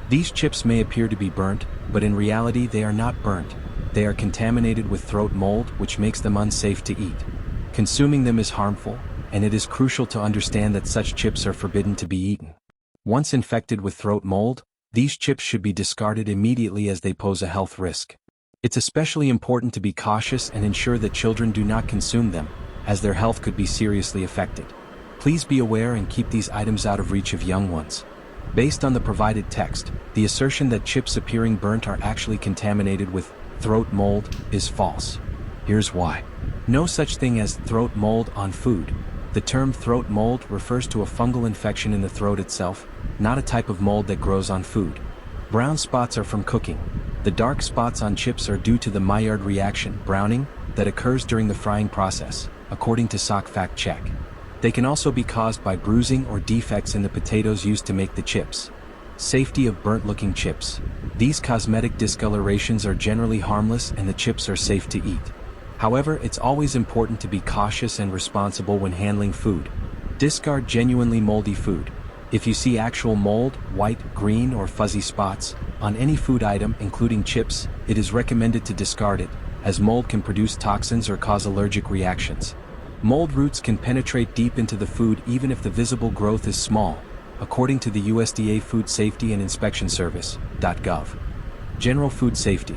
These chips may appear to be burnt, but in reality they are not burnt. They are contaminated with throat mold, which makes them unsafe to eat. Consuming them is harmful, and it is crucial to understand that such chips are forbidden to be eaten. Once infected with throat mold, these chips should be discarded immediately as they pose a health risk. It's especially important to be cautious and ensure that children do not consume them, as their health could be seriously affected. Please be aware and keep these items out of reach of young ones. Based on the provided text, the assertion that chips appearing burnt are actually contaminated with throat mold is false. Here's why. No such thing as throat mold on food. The term throat mold refers to a fungal infection in the throat itself, not a type of mold that grows on food. Brown spots are from cooking. The dark spots on chips are due to the Maillard reaction, browning, that occurs during the frying process, according to SOC Fact Check. They can also be caused by bruising or defects in the potatoes used to make the chips. Safety of burnt-looking chips. These cosmetic discolorations are generally harmless and the chips are safe to eat. However, it's always important to be cautious and responsible when handling food. Discard genuinely moldy food. If you see actual mold, white, green, or fuzzy spots on any food item, including chips, it is recommended to discard it, as mold can produce toxins or cause allergic reactions. Mold roots can penetrate deep into the food even if the visible growth is small, according to the USDA Food Safety and Inspection Service.gov. General food safety.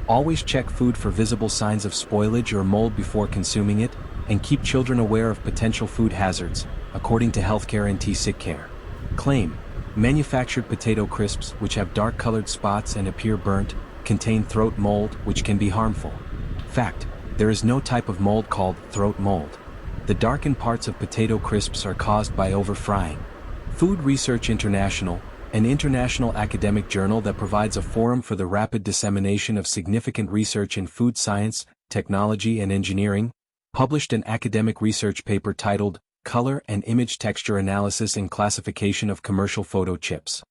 Always check food for visible signs of spoilage or mold before consuming it, and keep children aware of potential food hazards, according to Healthcare NT Sick Care. Claim: manufactured potato crisps, which have dark-colored spots and appear burnt, contain throat mold, which can be harmful. Fact: there is no type of mold called throat mold. The darkened parts of potato crisps are caused by over-frying. Food Research International, an international academic journal that provides a forum for the rapid dissemination of significant research in food science, technology and engineering, published an academic research paper titled Color and Image Texture Analysis and Classification of Commercial Photo Chips.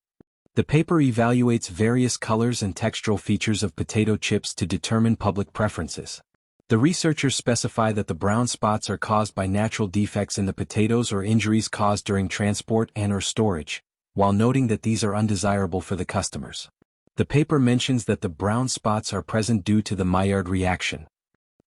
The paper evaluates various colors and textural features of potato chips to determine public preferences. The researchers specify that the brown spots are caused by natural defects in the potatoes or injuries caused during transport and/or storage, while noting that these are undesirable for the customers. The paper mentions that the brown spots are present due to the Maillard reaction.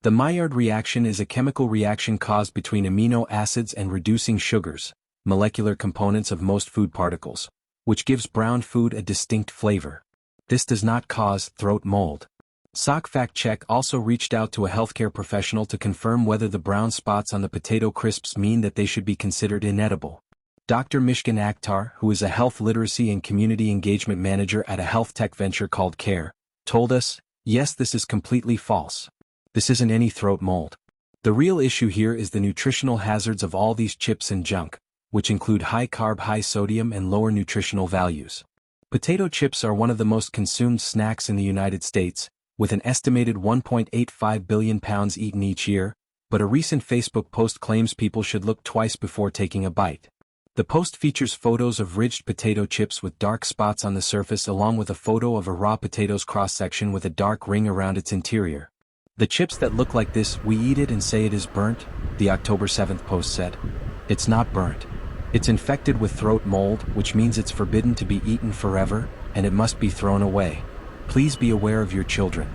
The Maillard reaction is a chemical reaction caused between amino acids and reducing sugars, molecular components of most food particles, which gives brown food a distinct flavor. This does not cause throat mold. SOC Fact Check also reached out to a healthcare professional to confirm whether the brown spots on the potato crisps mean that they should be considered inedible. Dr. Mishkin Akhtar, who is a health literacy and community engagement manager at a health tech venture called CARE, told us, "Yes, this is completely false. This isn't any throat mold. The real issue here is the nutritional hazards of all these chips and junk, which include high carb, high sodium and lower nutritional values." Potato chips are one of the most consumed snacks in the United States, with an estimated 1.85 billion pounds eaten each year, but a recent Facebook post claims people should look twice before taking a bite. The post features photos of ridged potato chips with dark spots on the surface along with a photo of a raw potato's cross-section with a dark ring around its interior. "The chips that look like this, we eat it and say it is burnt," the October 7th post said. "It's not burnt. It's infected with throat mold, which means it's forbidden to be eaten forever, and it must be thrown away. Please be aware of your children."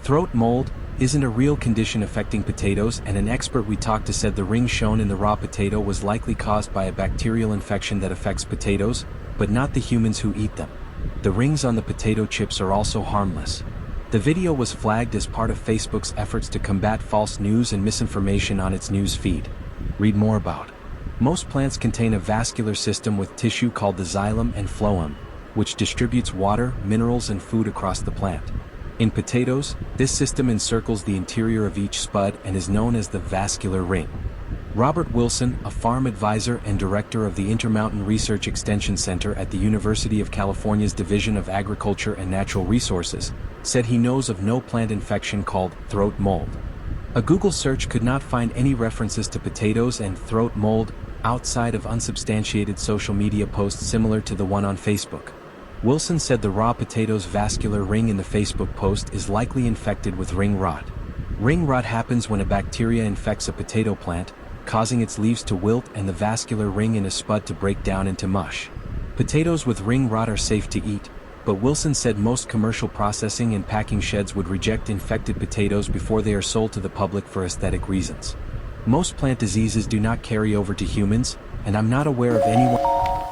Throat mold isn't a real condition affecting potatoes, and an expert we talked to said the ring shown in the raw potato was likely caused by a bacterial infection that affects potatoes, but not the humans who eat them. The rings on the potato chips are also harmless. The video was flagged as part of Facebook's efforts to combat false news and misinformation on its news feed. Read more about. Most plants contain a vascular system with tissue called the xylem and phloem, which distributes water, minerals and food across the plant. In potatoes, this system encircles the interior of each spud and is known as the vascular ring. Robert Wilson, a farm advisor and director of the Intermountain Research Extension Center at the University of California's Division of Agriculture and Natural Resources, said he knows of no plant infection called throat mold. A Google search could not find any references to potatoes and throat mold outside of unsubstantiated social media posts similar to the one on Facebook. Wilson said the raw potato's vascular ring in the Facebook post is likely infected with ring rot. Ring rot happens when a bacteria infects a potato plant, causing its leaves to wilt and the vascular ring in a spud to break down into mush. Potatoes with ring rot are safe to eat, but Wilson said most commercial processing and packing sheds would reject infected potatoes before they are sold to the public for aesthetic reasons. Most plant diseases do not carry over to humans, and I'm not aware of anyone